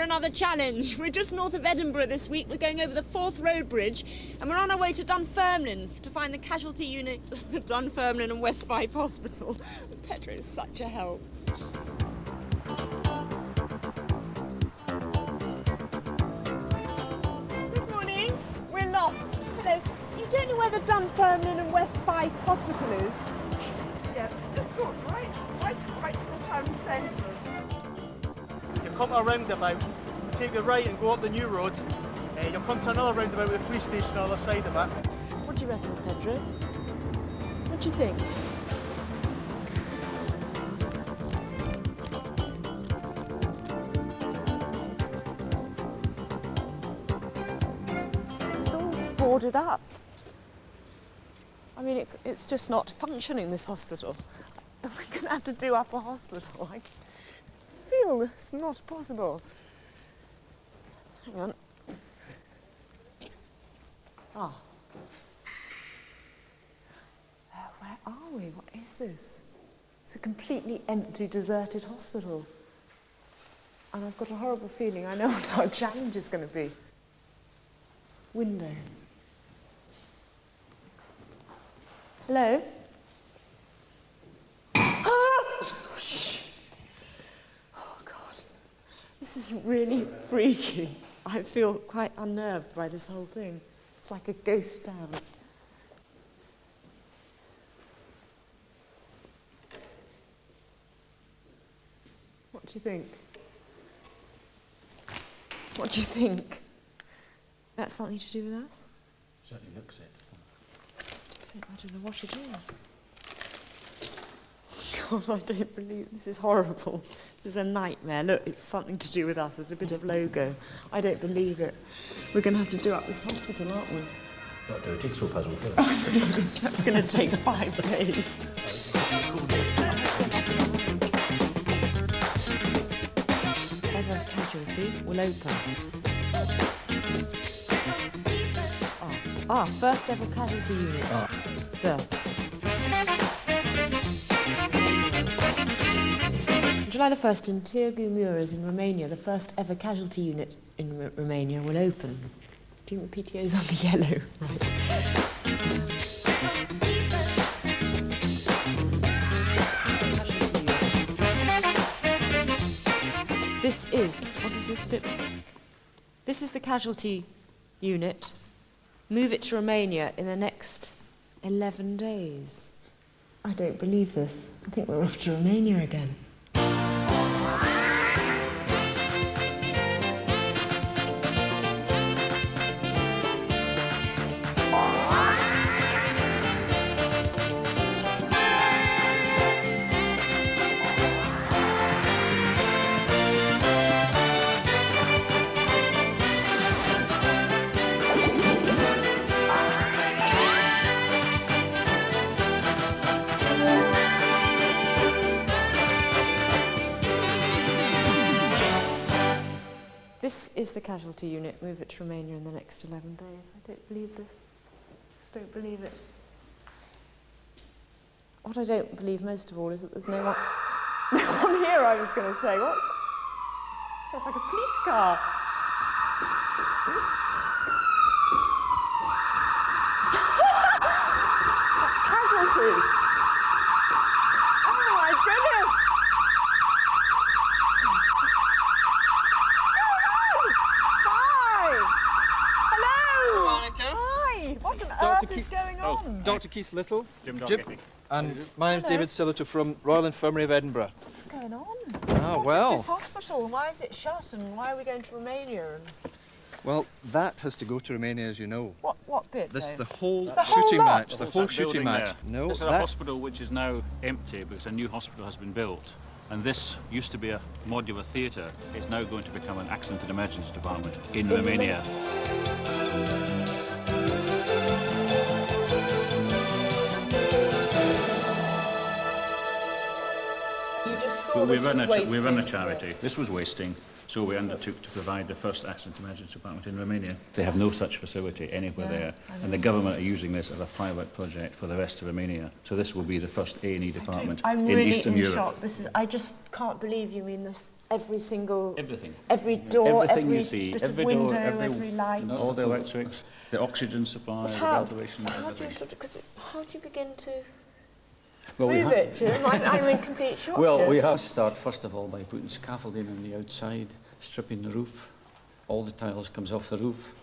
for another challenge. We're just north of Edinburgh this week. We're going over the Forth Road Bridge, and we're on our way to Dunfermline to find the casualty unit of the Dunfermline and West Fife Hospital. Petra is such a help. Good morning. We're lost. Hello. You don't know where the Dunfermline and West Fife Hospital is? Yeah, just go right to the town centre. You come to a roundabout, take the right and go up the new road. You'll come to another roundabout with the police station on the other side of it. What do you reckon, Pedro? What do you think? It's all boarded up. I mean, it's just not functioning, this hospital. We're going to have to do up a hospital. I feel it's not possible. Hang on. Ah. Where are we? What is this? It's a completely empty, deserted hospital. And I've got a horrible feeling I know what our challenge is going to be. Windows. Hello? Shh. Oh, God. This is really freaky. I feel quite unnerved by this whole thing. It's like a ghost town. What do you think? What do you think? That's something to do with us? Certainly looks it. I don't know what it is. God, I don't believe this is horrible. This is a nightmare. Look, it's something to do with us. There's a bit of logo. I don't believe it. We're going to have to do up this hospital, aren't we? Got to do a jigsaw puzzle first. That's going to take 5 days. Ever Casualty will open. First ever casualty unit. There. On July the 1st in Târgu Mureș in Romania, the first ever casualty unit in Romania will open. Do you think the PTO's on the yellow? Right. This is, what is this bit? This is the casualty unit. Move it to Romania in the next 11 days. I don't believe this. I think we're off to Romania again. This is the casualty unit. Move it to Romania in the next 11 days. I don't believe this. Just don't believe it. What I don't believe most of all is that there's no one here, I was going to say. What's that? Sounds like a police car. Casualty. Oh my goodness. What on earth is going on? Dr. Keith Little. Jim Doggett. And my name's David Silliter from Royal Infirmary of Edinburgh. What's going on? Well. What is this hospital? Why is it shut and why are we going to Romania? Well, that has to go to Romania, as you know. What bit, This though? the whole The whole shooting lot? match. The whole shooting match. No, This is a hospital which is now empty because a new hospital has been built. And this used to be a modular theatre. It's now going to become an accident and emergency department in Romania. Well, we run a charity. This was wasting, so we undertook to provide the first accident emergency department in Romania. They have no such facility anywhere there, and the government are using this as a pilot project for the rest of Romania. So this will be the first A&E department I'm in really Eastern Europe. Shock. I just can't believe you mean this. every single... Everything. Every door, Everything every you see, bit every of window, door, every light. all the electrics, the oxygen supply, the ventilation, How do you everything. sort of... How do you begin to Well, move it, Jim? I'm in complete shock. Well, here. we have to start first of all by putting scaffolding on the outside, stripping the roof. All the tiles comes off the roof.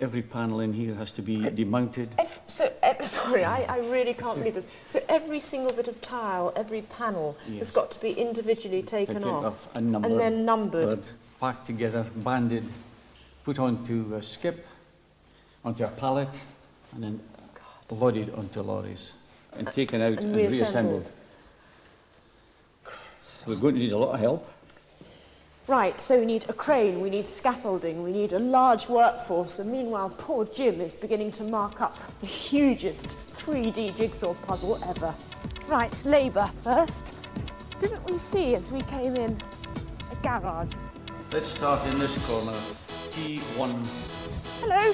Every panel in here has to be demounted. Sorry, I really can't believe this. So every single bit of tile, every panel has Yes. got to be individually taken off and numbered. and then numbered. Packed together, banded, put onto a skip, onto a pallet, and then loaded onto lorries and taken out and reassembled. We're going to need a lot of help. Right, so we need a crane, we need scaffolding, we need a large workforce, and meanwhile poor Jim is beginning to mark up the hugest 3D jigsaw puzzle ever. Right, labour first. Didn't we see as we came in a garage? Let's start in this corner. T1. Hello.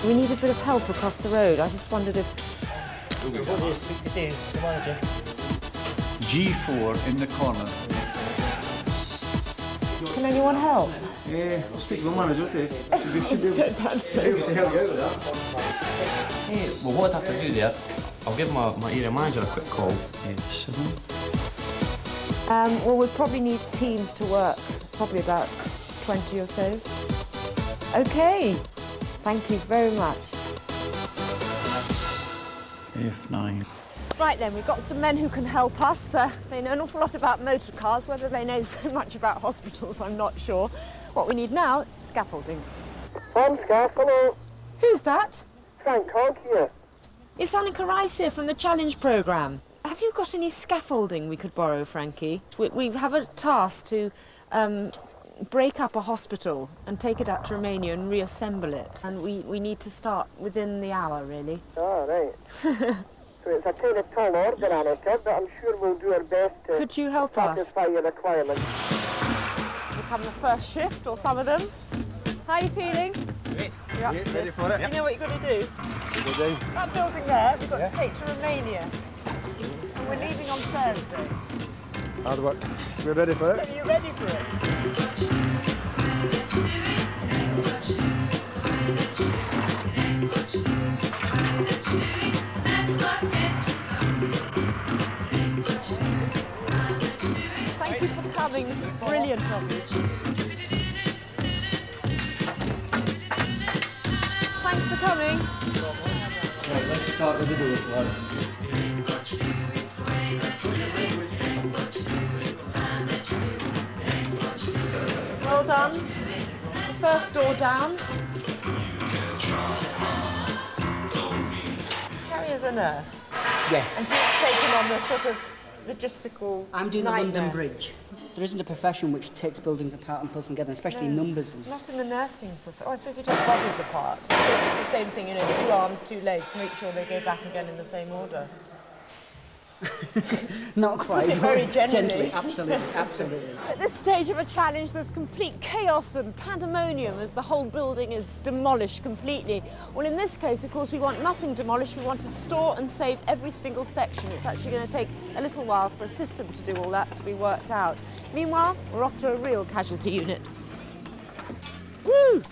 We need a bit of help across the road. I just wondered if... G4 in the corner. Can anyone help? Yeah, I'll speak to my manager, okay? That's so... Hey, well, what I have to do there, I'll give my area manager a quick call. Well, we'll probably need teams to work, probably about 20 or so. OK. Thank you very much. F9. Right then, we've got some men who can help us. They know an awful lot about motor cars. Whether they know so much about hospitals, I'm not sure. What we need now, scaffolding. Tom Scaff, hello. Who's that? Frank Hogg here. It's Annika Rice here from the Challenge programme. Have you got any scaffolding we could borrow, Frankie? We have a task to break up a hospital and take it out to Romania and reassemble it. And we need to start within the hour, really. Oh, right. So it's a kind of tall order, Annika, but I'm sure we'll do our best to Could you help us? satisfy your requirements. Become the first shift, or some of them. How are you feeling? Great. You're up Yeah, to ready this. for it. You know what you've got to do? That building there, we've got to take to Romania. And we're leaving on Thursday. Hard work. We're ready for it. Are you ready for it? Thank you for coming. This is brilliant of you. Thanks for coming. Right, let's start with the doors, lads. Well done. The first door down. Carrie is a nurse. Yes. And you've taken on the sort of logistical I'm doing the nightmare. London Bridge. There isn't a profession which takes buildings apart and pulls them together, especially numbers. And Not in the nursing profession. Oh, I suppose we take bodies apart. I suppose it's the same thing, you know, 2 arms, 2 legs, make sure they go back again in the same order. not quite. Put it very gently. Absolutely, absolutely. At this stage of a challenge, there's complete chaos and pandemonium as the whole building is demolished completely. Well, in this case, of course, we want nothing demolished. We want to store and save every single section. It's actually going to take a little while for a system to do all that, to be worked out. Meanwhile, we're off to a real casualty unit. Woo!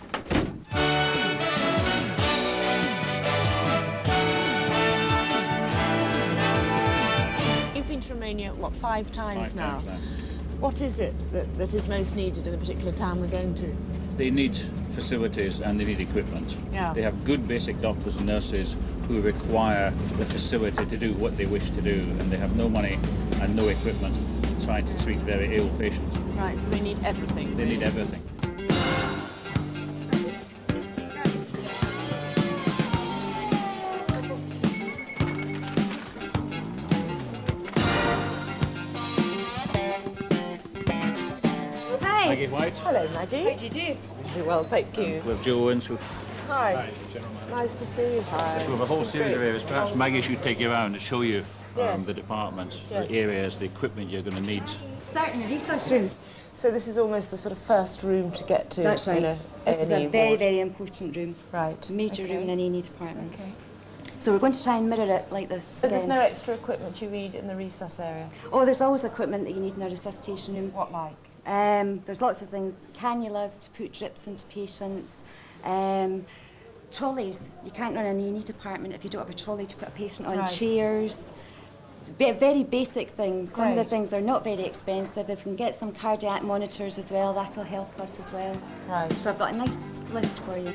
You've been to Romania, what, 5 times now? 5 times now. What is it that is most needed in the particular town we're going to? They need facilities and they need equipment. Yeah. They have good basic doctors and nurses who require the facility to do what they wish to do, and they have no money and no equipment trying to treat very ill patients. Right, so they need everything. They need everything. Hey! Maggie White. Hello, Maggie. How do you do? Very well, thank you. We have Joe Owens, who Hi. Nice to see you. Hi. we have a whole This is series of great. areas. Perhaps Maggie should take you around and show you Yes. the department, Yes. the areas, the equipment you're going to need. Starting the research room. So this is almost the sort of first room to get to. That's in right. a This is A&E a very, ward. very important room. Right. Major okay. room in an A&E department. Okay. So we're going to try and mirror it like this. But there's again. no extra equipment you need in the resus area? Oh, there's always equipment that you need in a resuscitation room. What like? There's lots of things. Cannulas to put drips into patients. Trolleys. You can't run an A&E department if you don't have a trolley to put a patient on. Right. Chairs. Very basic things. Some of the Great. things are not very expensive. If we can get some cardiac monitors as well, that'll help us as well. Right. So I've got a nice list for you.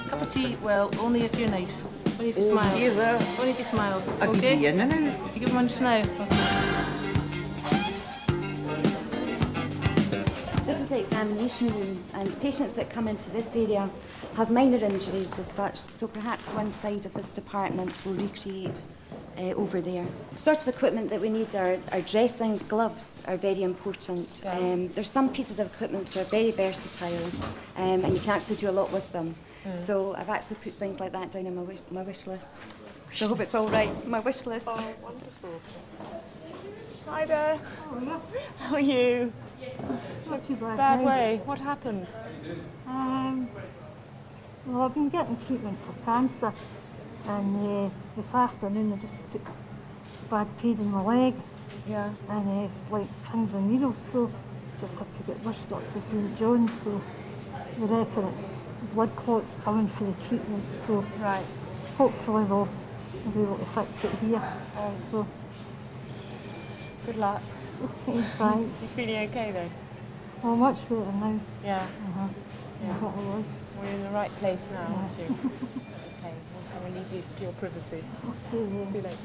Cup of tea, well, only if you're nice. Only if you smile. Only if you smile. Okay? You give one just now. This is the examination room, and patients that come into this area have minor injuries as such, so perhaps one side of this department will recreate over there. The sort of equipment that we need are dressings, gloves are very important. There's some pieces of equipment that are very versatile, and you can actually do a lot with them. So I've actually put things like that down on my wish list. So I hope it's all right, my wish list. Oh, wonderful. Hi there. How are you? Not too bad. Bad way. What happened? Well, I've been getting treatment for cancer, and this afternoon I just took bad pain in my leg, Yeah. and like pins and needles, so just had to get rushed up to St John's. So they reckon it's blood clots coming for the treatment. So Right. hopefully they'll be able to fix it here. So Good luck. okay, thanks. You feeling okay though? Well, much better now. Yeah. Yeah, that I was. We're in the right place now, aren't you? Okay. Well, so we'll leave you to your privacy. Okay, yeah. See you later.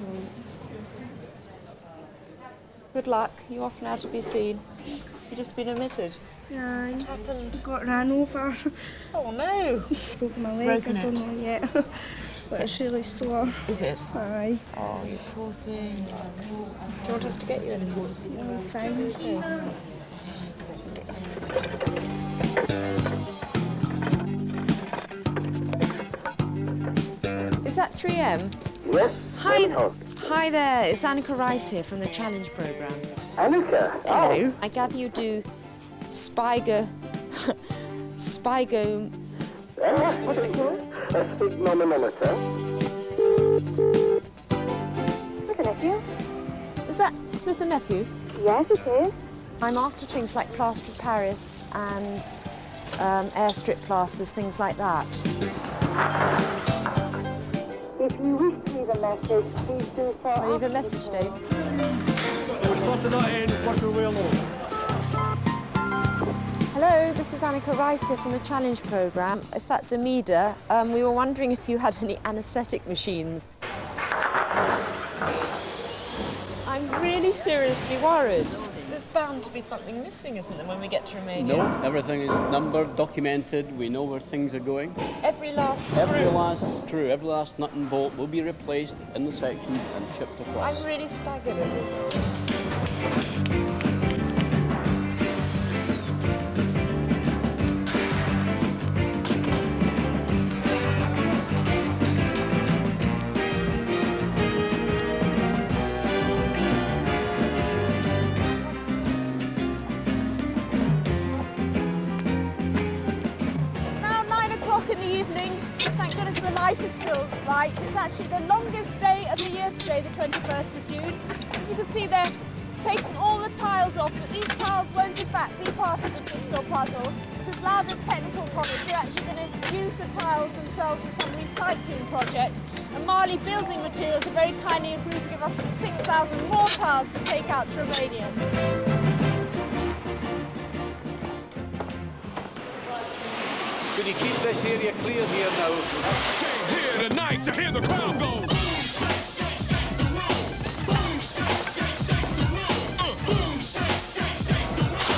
Good luck. You're off now to be seen. You've just been admitted. Yeah, What happened? got ran over. Oh no! Broke my leg. Broken I don't it? know yet. But it's really sore. Is it? Aye. Oh, you poor thing. Do you want us to get you anything? No, fine. Is that 3M? Yes. Hi there. It's Annika Rice here from the Challenge programme. Annika? Hello. I gather you do Spigo. What's it called? A sphygmomanometer. Look at you. Is that Smith and Nephew? Yes, it is. I'm after things like plaster of Paris and airstrip plasters, things like that. If you wish to leave a message, please do so. Shall I leave a message, Dave? Hello, this is Annika Rice here from the Challenge programme. If that's Amida, we were wondering if you had any anaesthetic machines. I'm really seriously worried. There's bound to be something missing, isn't there, when we get to Romania? No, everything is numbered, documented. We know where things are going. Every last screw? Every last screw, every last nut and bolt will be replaced in the sections and shipped across. I'm really staggered at this. Thank goodness the light is still bright. It's actually the longest day of the year today, the 21st of June. As you can see, they're taking all the tiles off, but these tiles won't in fact be part of the jigsaw puzzle. Because louder technical comments, we're actually going to use the tiles themselves for some recycling project. And Marley Building Materials have very kindly agreed to give us 6,000 more tiles to take out to Romania. Could you keep this area clear here now? Came here tonight to hear the crowd go. Boom, shake, shake, shake the room. Boom, shake, shake, shake the room. Boom, shake, shake, shake the room.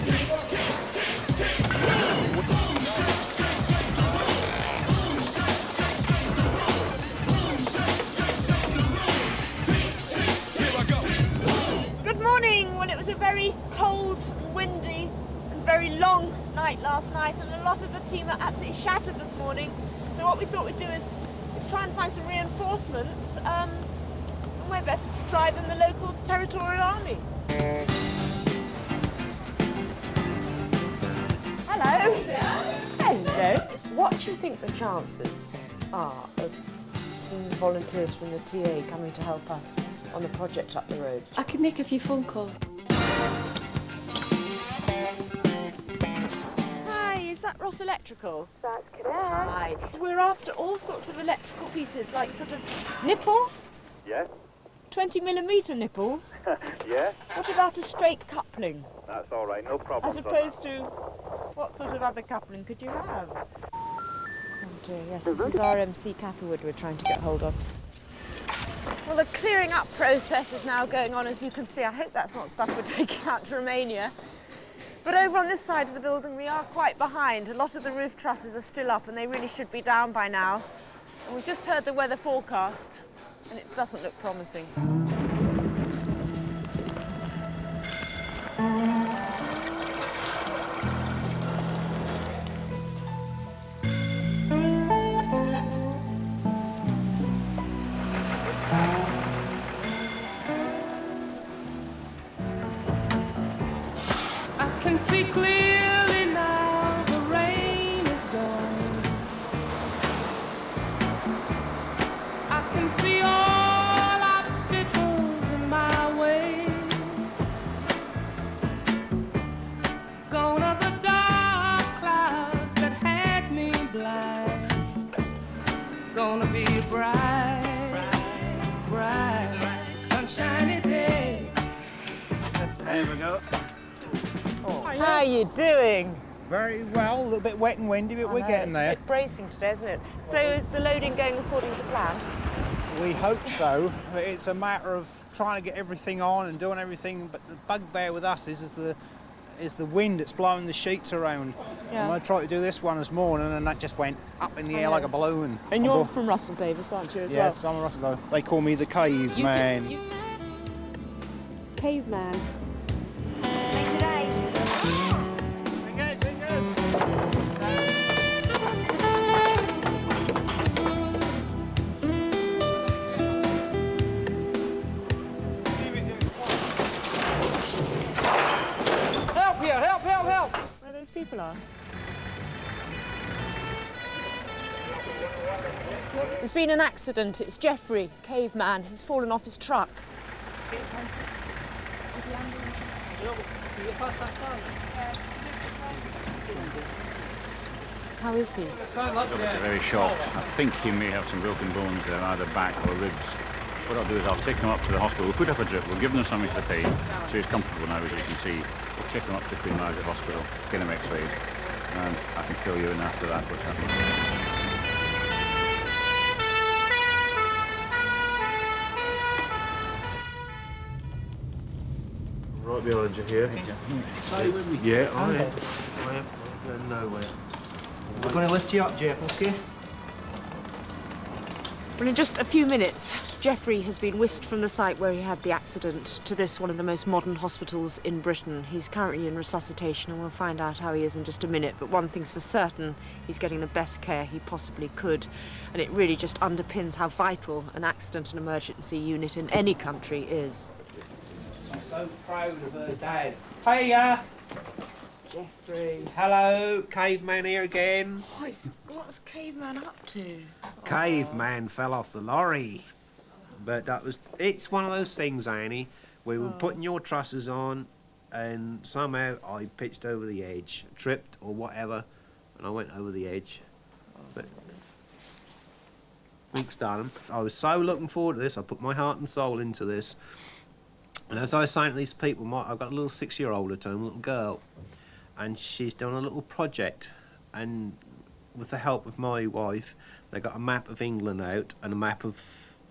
Tick, tick, tick, tick, boom. Boom, shake, shake, shake the room. Boom, shake, shake, shake the room. Boom, shake, shake, shake the room. Tick, tick, tick, here I go. Boom. Good morning. Well, it was a very cold, windy, and very long night last night, and a lot of the team are absolutely shattered this morning. So what we thought we'd do is try and find some reinforcements, and we're better to try than the local territorial army. Hello. Hello. What do you think the chances are of some volunteers from the TA coming to help us on the project up the road? I could make a few phone calls. Hi, is that Ross Electrical? That's correct. Hi. We're after all sorts of electrical pieces, like sort of nipples? Yes. 20mm nipples? Yes. What about a straight coupling? That's all right, no problem. As opposed to, what sort of other coupling could you have? Oh dear, yes, this is RMC Catherwood we're trying to get hold of. Well, the clearing up process is now going on, as you can see. I hope that's not stuff we're taking out to Romania. But over on this side of the building, we are quite behind. A lot of the roof trusses are still up, and they really should be down by now. And we've just heard the weather forecast, and it doesn't look promising. I can see clearly now, the rain is gone. I can see all obstacles in my way. Gone are the dark clouds that had me blind. It's gonna be a bright, bright, sunshiny day. There we go. How are you doing? Very well, a little bit wet and windy, but we're getting It's there. a bit bracing today, isn't it? So is the loading going according to plan? We hope so. But it's a matter of trying to get everything on and doing everything, but the bugbear with us is the wind that's blowing the sheets around. Yeah. And I tried to do this one this morning and that just went up in the air like a balloon. And you're from Russell Davis, aren't you, as well? Yes, I'm a Russell. They call me the caveman. Caveman. Help here! Help! Help! Help! Where those people are? There's been an accident. It's Jeffrey, caveman. He's fallen off his truck. How is he? Obviously very shocked. I think he may have some broken bones there, either back or ribs. What I'll do is I'll take him up to the hospital. We'll put up a drip, we'll give him something for the pain, so he's comfortable now, as you can see. We'll take him up to Queen Margaret Hospital, get him x-rayed, and I can fill you in after that what's happened. Right behind you here. Stay with me. Yeah, I am. I'm going nowhere. We're going to lift you up, Jeff, okay? Well, in just a few minutes, Jeffrey has been whisked from the site where he had the accident to this, one of the most modern hospitals in Britain. He's currently in resuscitation, and we'll find out how he is in just a minute. But one thing's for certain, he's getting the best care he possibly could. And it really just underpins how vital an accident and emergency unit in any country is. I'm so proud of her dad. Hiya! Jeffrey. Hello, caveman here again. What's caveman up to? Caveman fell off the lorry. But it's one of those things, Annie. We were putting your trusses on and somehow I pitched over the edge, tripped or whatever, and I went over the edge. But thanks, darling. I was so looking forward to this. I put my heart and soul into this. And as I was saying to these people, I've got a little 6-year-old at home, a little girl, and she's done a little project, and with the help of my wife, they got a map of England out and a map of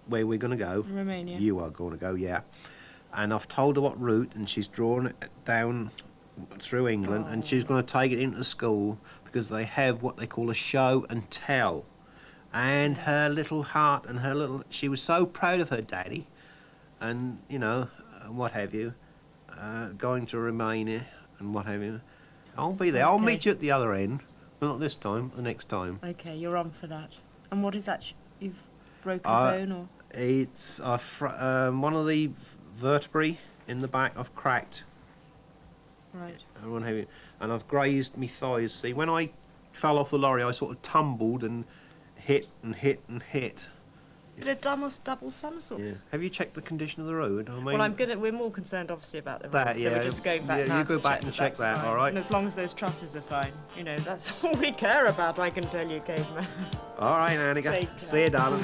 where we're going to go. Romania. You are going to go, yeah. And I've told her what route, and she's drawn it down through England, and she's going to take it into school because they have what they call a show and tell. And her little heart and her little... She was so proud of her daddy, and, you know, what have you, going to Romania and what have you. I'll be there. I'll meet you at the other end. Well, not this time, the next time. Okay, you're on for that. And what is that? You've broken a bone or? It's one of the vertebrae in the back I've cracked. Right. And what have you. And I've grazed my thighs. See, when I fell off the lorry, I sort of tumbled and hit and hit and hit. Did a double somersault. Yeah. Have you checked the condition of the road? I mean, Well, we're more concerned, obviously, about the road, that, so yeah, we're just going back yeah, now you go to back and check that's that, fine. all right? And as long as those trusses are fine, you know, that's all we care about, I can tell you, caveman. All right, Annika. Take care. See you, darling.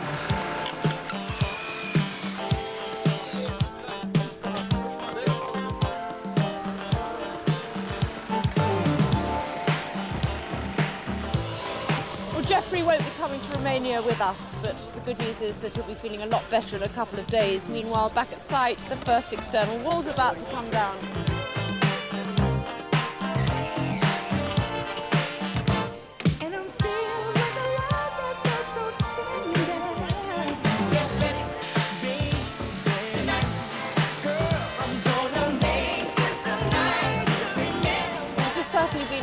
Well, Jeffrey won't be coming to Romania with us, but the good news is that he'll be feeling a lot better in a couple of days. Meanwhile, back at site, the first external wall's about to come down.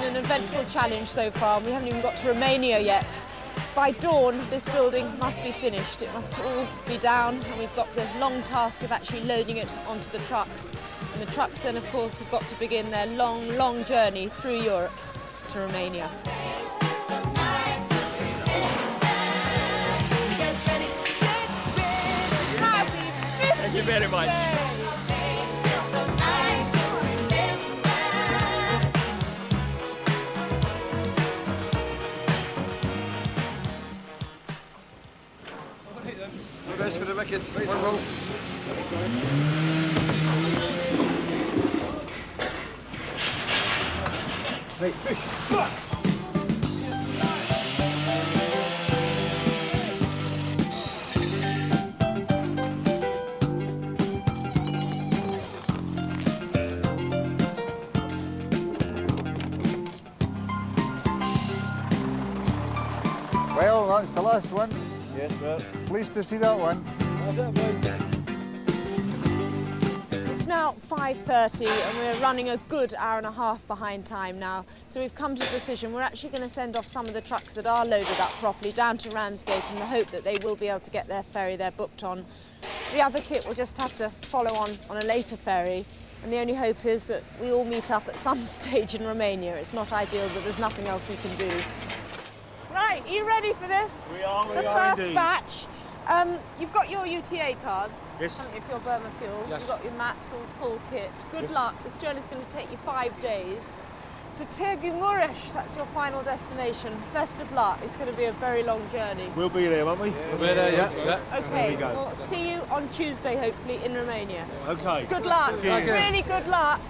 An eventful challenge so far, and we haven't even got to Romania yet. By dawn, this building must be finished. It must all be down, and we've got the long task of actually loading it onto the trucks. And the trucks then, of course, have got to begin their long, long journey through Europe to Romania. Thank you very much. Guys for the wicket. One row. Right, push. Well, that's the last one. Yes, sir. Pleased to see that one. It's now 5:30 and we're running a good hour and a half behind time now. So we've come to the decision we're actually going to send off some of the trucks that are loaded up properly down to Ramsgate in the hope that they will be able to get their ferry they're booked on. The other kit will just have to follow on a later ferry. And the only hope is that we all meet up at some stage in Romania. It's not ideal, but there's nothing else we can do. Right, are you ready for this? We are, the are first indeed. batch. You've got your UTA cards, Yes. haven't you, for your Burma Fuel? Yes. You've got your maps, all full kit. Good Yes. luck. This journey's going to take you 5 days. To Tirgumuresh, that's your final destination. Best of luck. It's going to be a very long journey. We'll be there, won't we? We'll be there, yeah. There Okay, we go. we'll see you on Tuesday, hopefully, in Romania. Okay. Good luck. Cheers. Really good luck.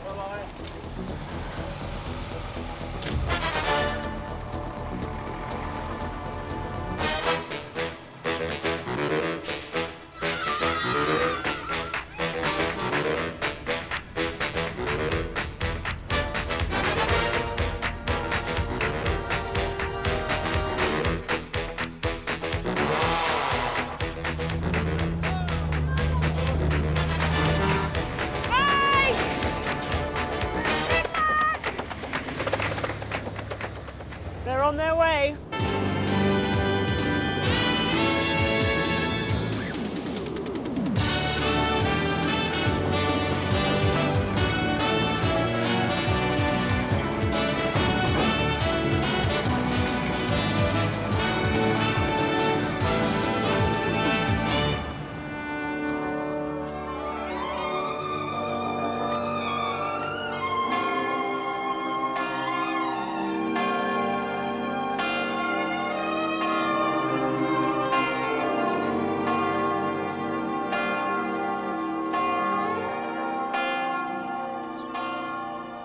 They're on their way.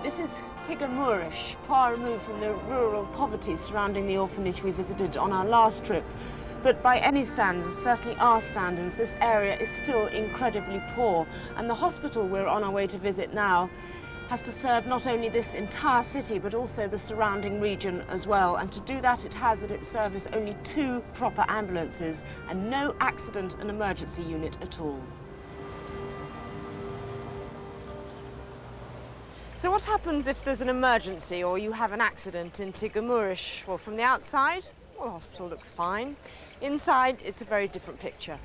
This is Tirgumuresh, far removed from the rural poverty surrounding the orphanage we visited on our last trip. But by any standards, certainly our standards, this area is still incredibly poor. And the hospital we're on our way to visit now has to serve not only this entire city, but also the surrounding region as well. And to do that, it has at its service only 2 proper ambulances and no accident and emergency unit at all. So what happens if there's an emergency or you have an accident in Tirgumuresh? Well, from the outside, well, the hospital looks fine. Inside, it's a very different picture.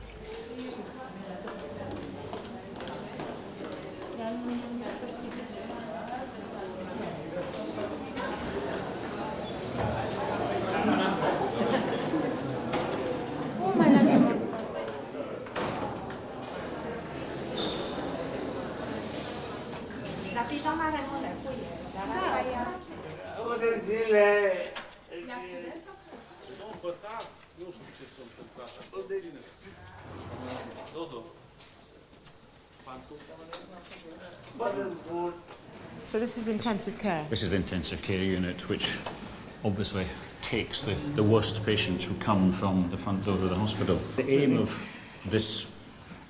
So this is intensive care? This is the intensive care unit, which obviously takes the worst patients who come from the front door of the hospital. The aim of this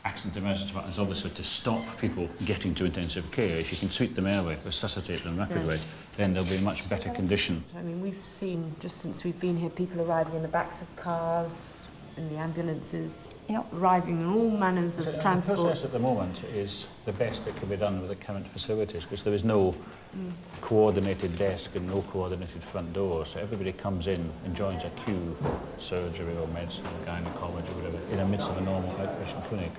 accident emergency department is obviously to stop people getting to intensive care. If you can treat them early, resuscitate them rapidly, then they'll be in much better condition. I mean, we've seen, just since we've been here, people arriving in the backs of cars, in the ambulances, arriving in all manners of transport. The process at the moment is the best that can be done with the current facilities, because there is no coordinated desk and no coordinated front door, so everybody comes in and joins a queue for surgery or medicine or gynecology or whatever in the midst of a normal outpatient clinic.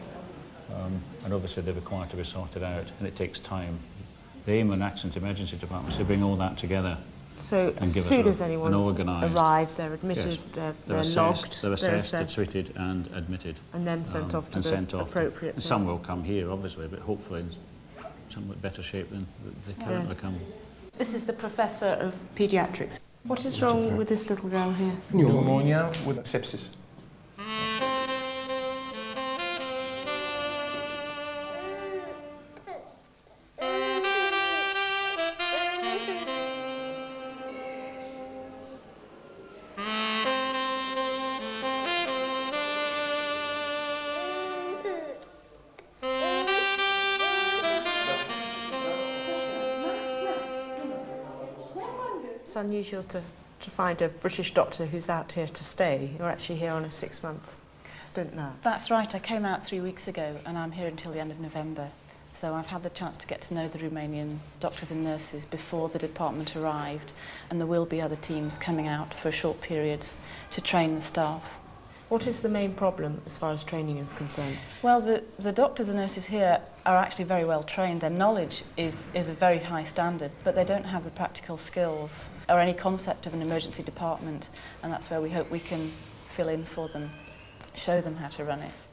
And obviously they're required to be sorted out, and it takes time. The aim of an accident emergency department is to bring all that together. So as soon as anyone's arrived, they're admitted, they're logged, they're assessed, they're treated and admitted. And then sent off to the appropriate place. Some will come here, obviously, but hopefully in somewhat better shape than they currently come. This is the Professor of Paediatrics. What is wrong with this little girl here? Pneumonia with sepsis. It's unusual to find a British doctor who's out here to stay. You're actually here on a 6-month stint now. That's right. I came out 3 weeks ago and I'm here until the end of November. So I've had the chance to get to know the Romanian doctors and nurses before the department arrived, and there will be other teams coming out for short periods to train the staff. What is the main problem as far as training is concerned? Well, the doctors and nurses here are actually very well trained. Their knowledge is a very high standard, but they don't have the practical skills or any concept of an emergency department, and that's where we hope we can fill in for them, show them how to run it.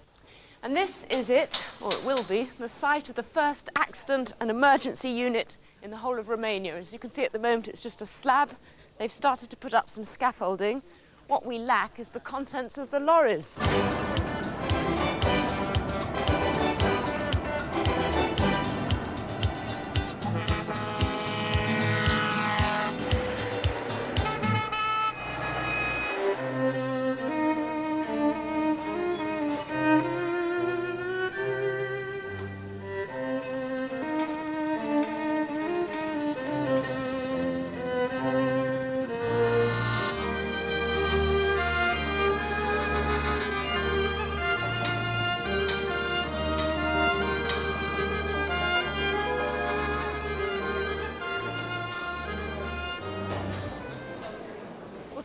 And this is it, or it will be, the site of the first accident and emergency unit in the whole of Romania. As you can see at the moment, it's just a slab. They've started to put up some scaffolding. What we lack is the contents of the lorries.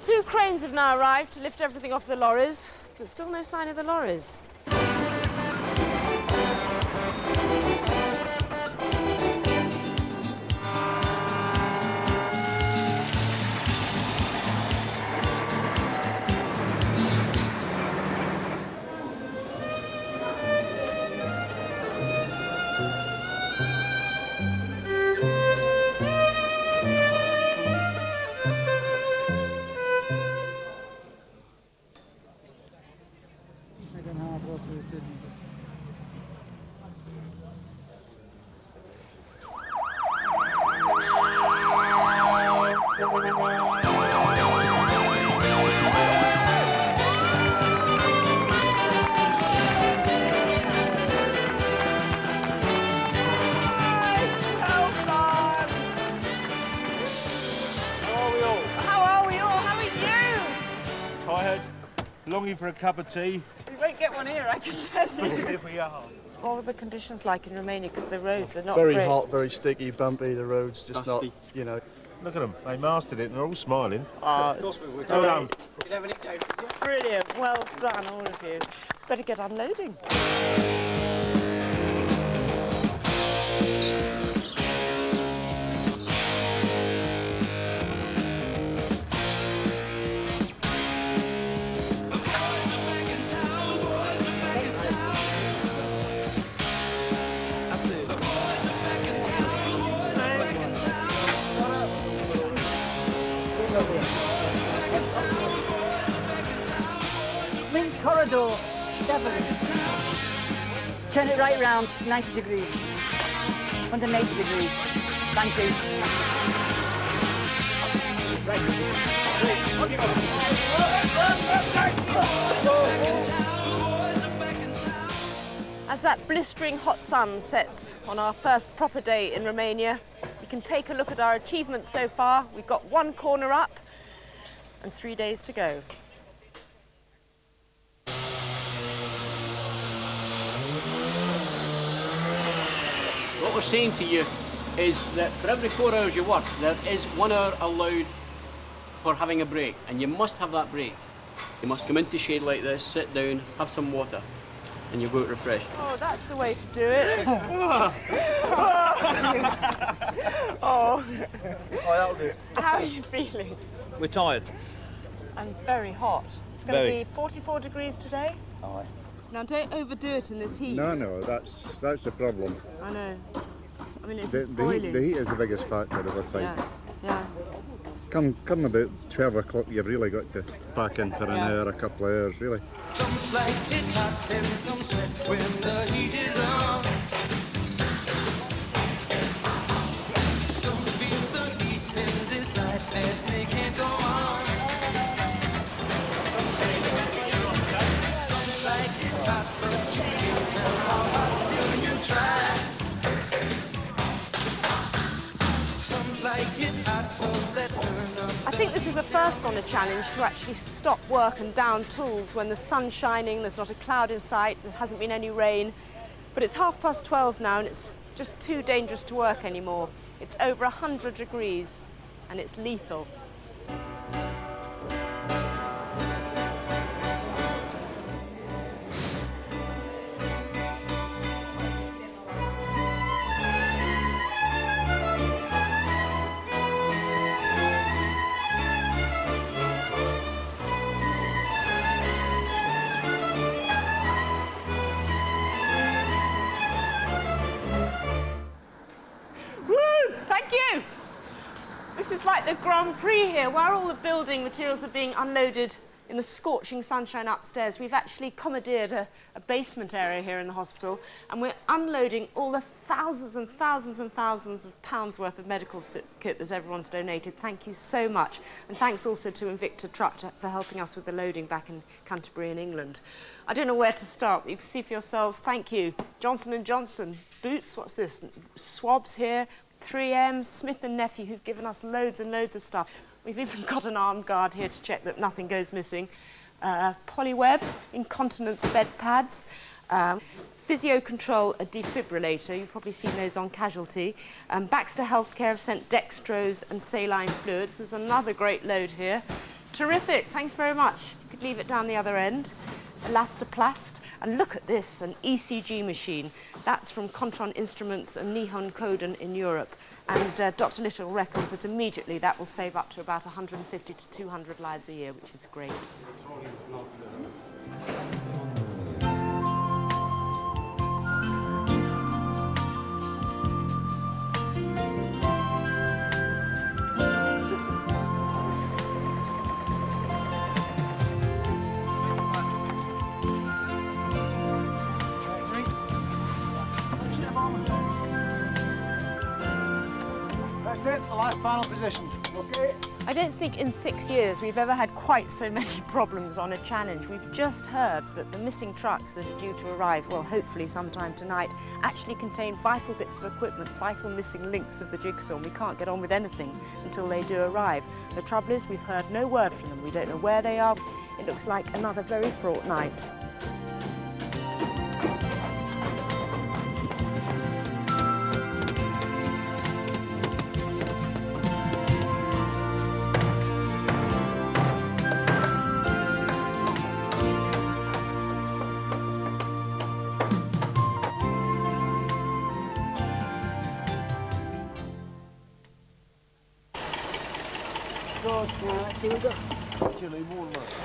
Two cranes have now arrived to lift everything off the lorries, but still no sign of the lorries. Longing for a cup of tea. We won't get one here, I can tell you. Here we are. What are the conditions like in Romania? Because the roads are not very great. hot, very sticky, bumpy. The roads just Dusty. not, you know. Look at them. They mastered it and they're all smiling. Well done. Brilliant. Well done, all of you. Better get unloading. Link corridor, 7. Turn it right round, 90 degrees. 180 degrees. Thank you. As that blistering hot sun sets on our first proper day in Romania, we can take a look at our achievements so far. We've got 1 corner up and 3 days to go. What we're saying to you is that for every 4 hours you work, there is 1 hour allowed for having a break, and you must have that break. You must come into shade like this, sit down, have some water, and you go out refreshed. Oh, that's the way to do it. Oh. That'll do. How are you feeling? We're tired. And very hot. It's going Very. to be 44 degrees today. Aye. Now, don't overdo it in this heat. No, that's the problem. I know. I mean, it The, is the, heat, boiling. the heat is the biggest factor of a fight. Yeah. Come about 12 o'clock, you've really got to pack in for an hour, a couple of hours, really. Some like it hot and some sweat when the heat is on. Some feel the heat and decide that they can't go on. Some like it hot, but you can't tell how hot till you try. Some like it hot, so let's turn up. I think this is a first on a challenge to actually stop work and down tools when the sun's shining, there's not a cloud in sight, there hasn't been any rain. But it's 12:30 now and it's just too dangerous to work anymore. It's over 100 degrees and it's lethal. Thank you! This is like the Grand Prix here, where all the building materials are being unloaded in the scorching sunshine upstairs. We've actually commandeered a basement area here in the hospital, and we're unloading all the thousands and thousands and thousands of pounds worth of medical kit that everyone's donated. Thank you so much. And thanks also to Invicta Truck for helping us with the loading back in Canterbury in England. I don't know where to start, but you can see for yourselves. Thank you. Johnson & Johnson, Boots, what's this? Swabs here. 3M, Smith & Nephew, who've given us loads and loads of stuff. We've even got an armed guard here to check that nothing goes missing. Polyweb, incontinence bed pads. Physio Control, a defibrillator. You've probably seen those on Casualty. Baxter Healthcare have sent dextrose and saline fluids. There's another great load here. Terrific, thanks very much. You could leave it down the other end. Elastoplast. And look at this, an ECG machine. That's from Kontron Instruments and Nihon Kohden in Europe. And Dr. Little reckons that immediately that will save up to about 150 to 200 lives a year, which is great. That's it, the last final position. Okay. I don't think in 6 years we've ever had quite so many problems on a challenge. We've just heard that the missing trucks that are due to arrive, well, hopefully sometime tonight, actually contain vital bits of equipment, vital missing links of the jigsaw, and we can't get on with anything until they do arrive. The trouble is we've heard no word from them. We don't know where they are. It looks like another very fraught night.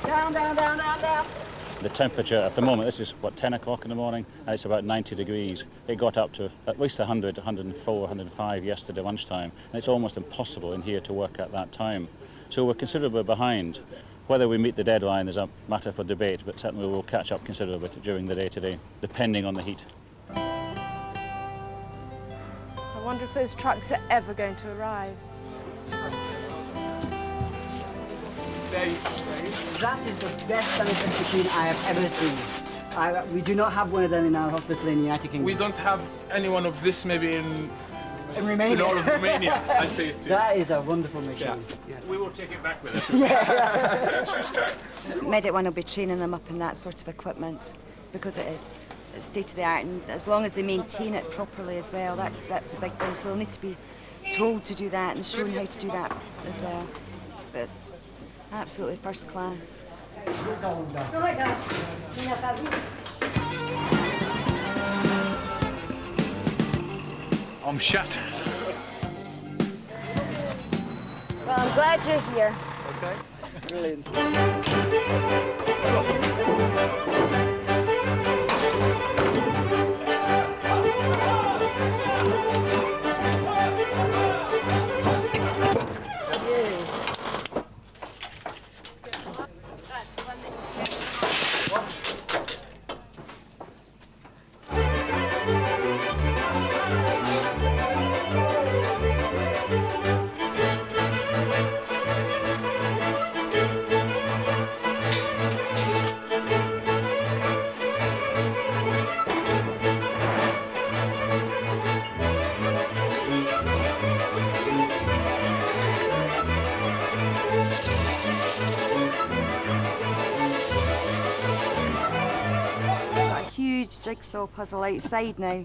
Down, down, down, down, down. The temperature at the moment, this is, what, 10 o'clock in the morning, and it's about 90 degrees. It got up to at least 100, 104, 105 yesterday lunchtime, and it's almost impossible in here to work at that time. So we're considerably behind. Whether we meet the deadline is a matter for debate, but certainly we'll catch up considerably during the day today, depending on the heat. I wonder if those trucks are ever going to arrive. That is the best sanitary machine I have ever seen. We do not have one of them in our hospital in the United Kingdom. We don't have any one of this maybe in Romania. In all of Romania, I say it too. That is a wonderful machine. Yeah. We will take it back with us. Medic One will be training them up in that sort of equipment because it is. It's state of the art, and as long as they maintain it properly as well, that's the big thing. So they'll need to be told to do that and shown how to do that as well. But it's absolutely first class. I'm shattered. Well, I'm glad you're here. Okay. Brilliant. Jigsaw puzzle outside now,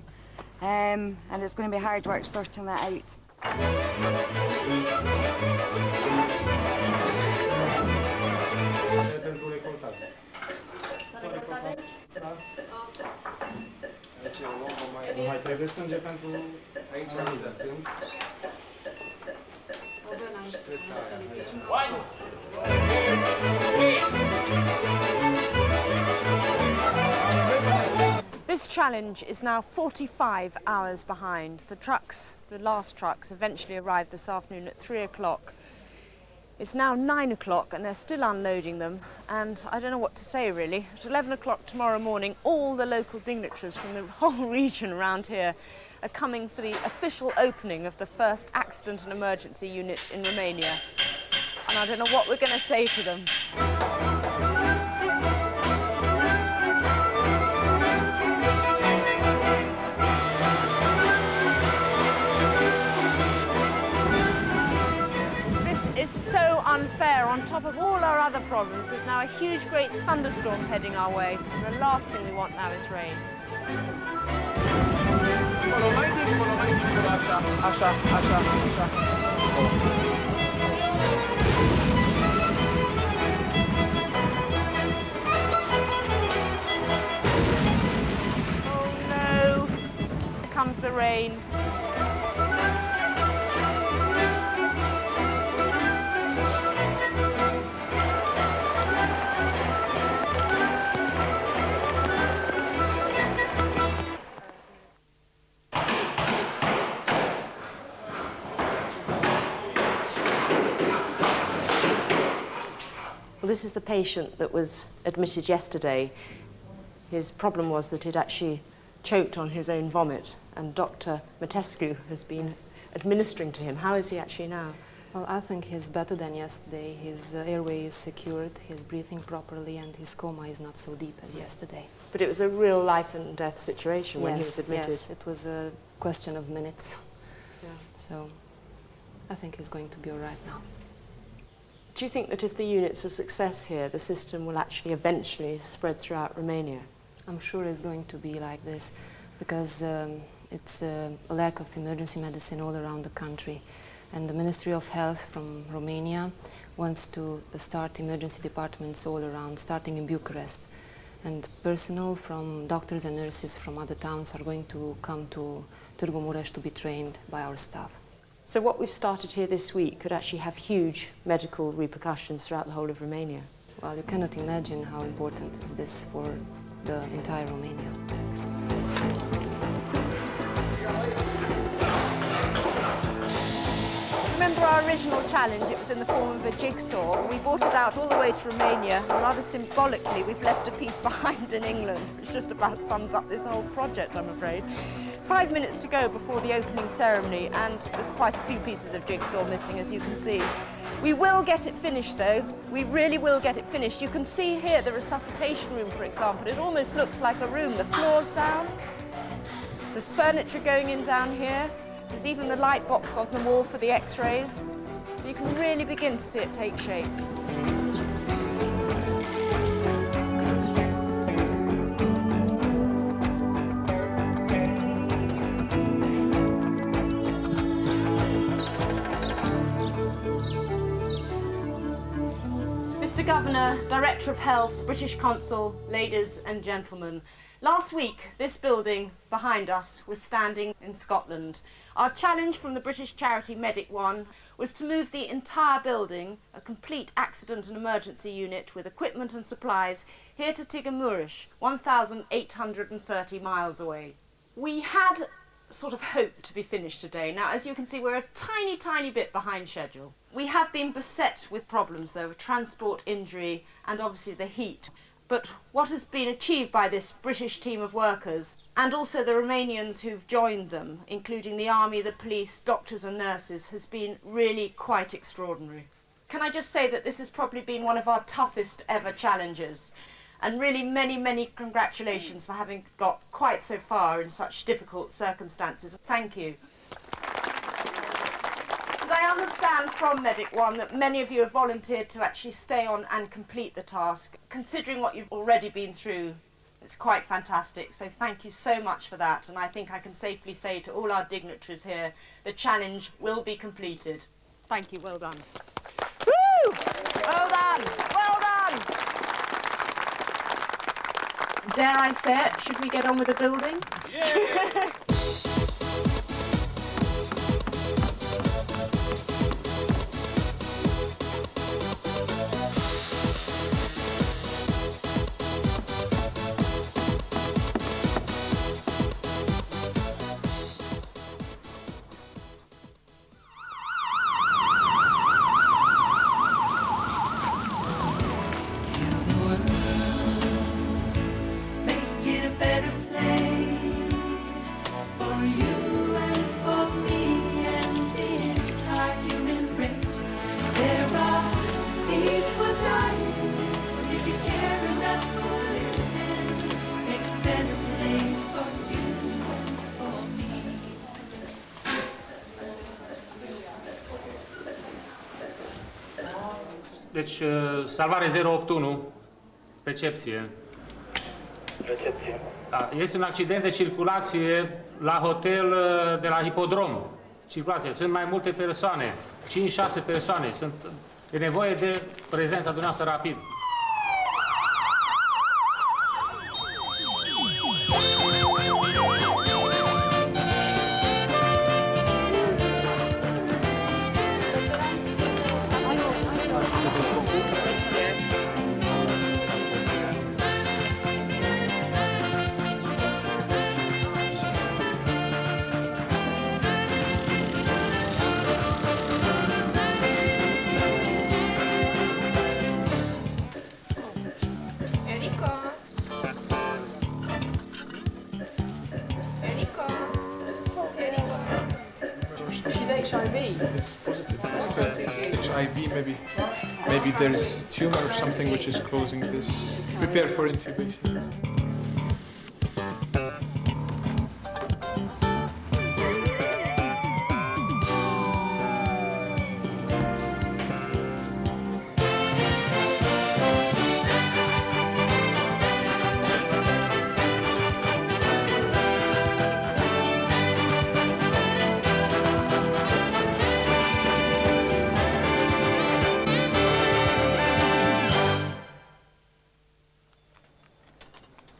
and it's going to be hard work sorting that out. This challenge is now 45 hours behind. The last trucks eventually arrived this afternoon at 3 o'clock. It's now 9 o'clock and they're still unloading them, and I don't know what to say really. At 11 o'clock tomorrow morning, all the local dignitaries from the whole region around here are coming for the official opening of the first accident and emergency unit in Romania. And I don't know what we're going to say to them. Is so unfair. On top of all our other problems, there's now a huge, great thunderstorm heading our way, and the last thing we want now is rain. Oh no! Here comes the rain. Well, this is the patient that was admitted yesterday. His problem was that he'd actually choked on his own vomit, and Dr. Matescu has been administering to him. How is he actually now? Well, I think he's better than yesterday. His airway is secured, he's breathing properly, and his coma is not so deep as yesterday. But it was a real life and death situation when he was admitted. Yes, it was a question of minutes. Yeah. So I think he's going to be all right now. Do you think that if the unit's a success here, the system will actually eventually spread throughout Romania? I'm sure it's going to be like this because it's a lack of emergency medicine all around the country. And the Ministry of Health from Romania wants to start emergency departments all around, starting in Bucharest. And personnel from doctors and nurses from other towns are going to come to Târgu Mureș to be trained by our staff. So what we've started here this week could actually have huge medical repercussions throughout the whole of Romania. Well, you cannot imagine how important is this for the entire Romania. Remember our original challenge, it was in the form of a jigsaw. We brought it out all the way to Romania, and rather symbolically, we've left a piece behind in England, which just about sums up this whole project, I'm afraid. 5 minutes to go before the opening ceremony, and there's quite a few pieces of jigsaw missing, as you can see. We will get it finished, though. We really will get it finished. You can see here the resuscitation room, for example. It almost looks like a room. The floor's down. There's furniture going in down here. There's even the light box on the wall for the x-rays. So you can really begin to see it take shape. Mr. Governor, Director of Health, British Consul, ladies and gentlemen. Last week, this building behind us was standing in Scotland. Our challenge from the British charity Medic One was to move the entire building, a complete accident and emergency unit with equipment and supplies, here to Tighamurish, 1,830 miles away. We had sort of hoped to be finished today. Now, as you can see, we're a tiny, tiny bit behind schedule. We have been beset with problems, though, of transport injury and obviously the heat. But what has been achieved by this British team of workers, and also the Romanians who've joined them, including the army, the police, doctors and nurses, has been really quite extraordinary. Can I just say that this has probably been one of our toughest ever challenges, and really many, many congratulations for having got quite so far in such difficult circumstances. Thank you. And I understand from Medic One that many of you have volunteered to actually stay on and complete the task. Considering what you've already been through, it's quite fantastic. So thank you so much for that. And I think I can safely say to all our dignitaries here, the challenge will be completed. Thank you. Well done. Woo! Well done. Well done. Dare I say it, should we get on with the building? Yeah. Deci, salvare 081, recepție. Recepție. Da, este un accident de circulație la hotel de la hipodrom. Circulație. Sunt mai multe persoane, 5-6 persoane. E nevoie de prezența dumneavoastră rapid. Maybe there's tumor or something which is causing this. Prepare for intubation.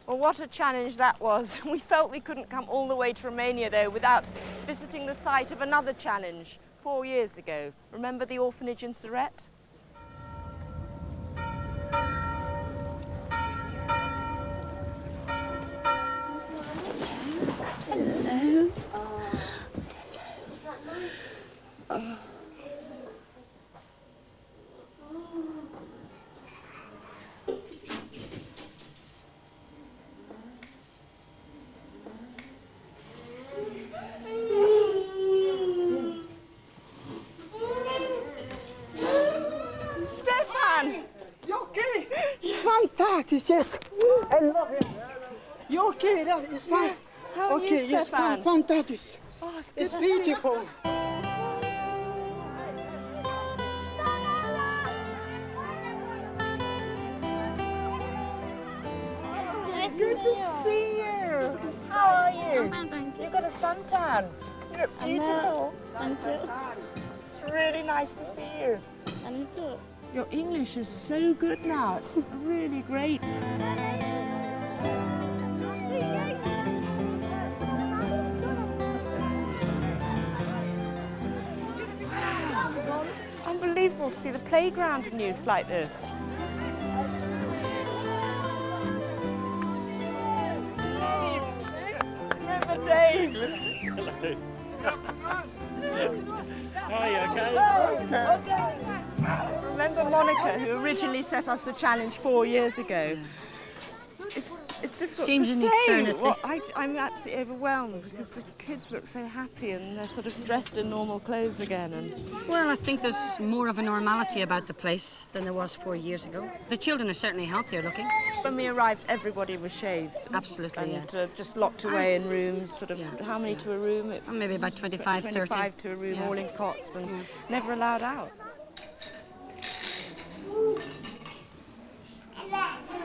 What a challenge that was. We felt we couldn't come all the way to Romania, though, without visiting the site of another challenge 4 years ago. Remember the orphanage in Suret? Hello. fantastic, yes. I love it. You okay? That is fine. How are you, yes, Stefan? fantastic. Oh, It's beautiful. Good to see you. How are you? You got a suntan. You look beautiful. Thank you. It's really nice to see you. Thank you. Your English is so good now. It's really great. Wow. Unbelievable to see the playground in use like this. Remember Dave? Remember Monica, who originally set us the challenge 4 years ago? It's difficult Seems to an say. eternity. Well, I'm absolutely overwhelmed because the kids look so happy and they're sort of dressed in normal clothes again. And Well, I think there's more of a normality about the place than there was 4 years ago. The children are certainly healthier looking. when we arrived, everybody was shaved. Absolutely, and just locked away in rooms. Sort of how many to a room? It was Maybe about 25, 30. 25 to a room, Yeah. all in cots, and never allowed out.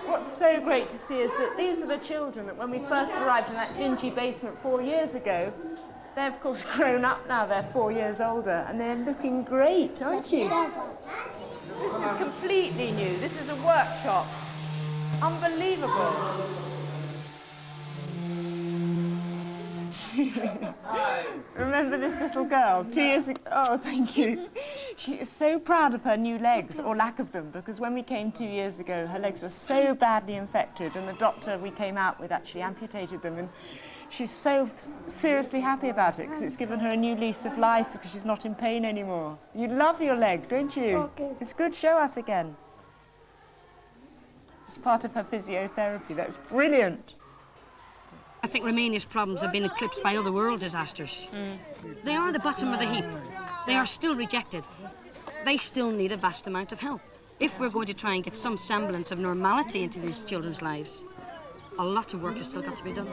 What's so great to see is that these are the children that when we first arrived in that dingy basement 4 years ago, they're of course grown up now, they're 4 years older, and they're looking great, aren't you? This is completely new. This is a workshop. Unbelievable. Remember this little girl, 2 years ago? Oh, thank you. She is so proud of her new legs, or lack of them, because when we came 2 years ago, her legs were so badly infected, and the doctor we came out with actually amputated them, and she's so seriously happy about it, because it's given her a new lease of life, because she's not in pain anymore. You love your leg, don't you? Okay. It's good, show us again. It's part of her physiotherapy, that's brilliant. I think Romania's problems have been eclipsed by other world disasters. They are the bottom of the heap. They are still rejected. They still need a vast amount of help. If we're going to try and get some semblance of normality into these children's lives, a lot of work has still got to be done.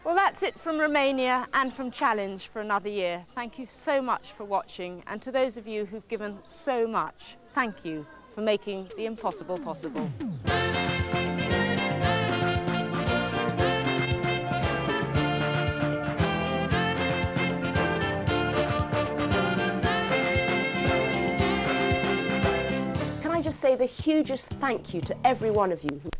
Well, that's it from Romania and from Challenge for another year. Thank you so much for watching, and to those of you who've given so much, thank you for making the impossible possible. Can I just say the hugest thank you to every one of you who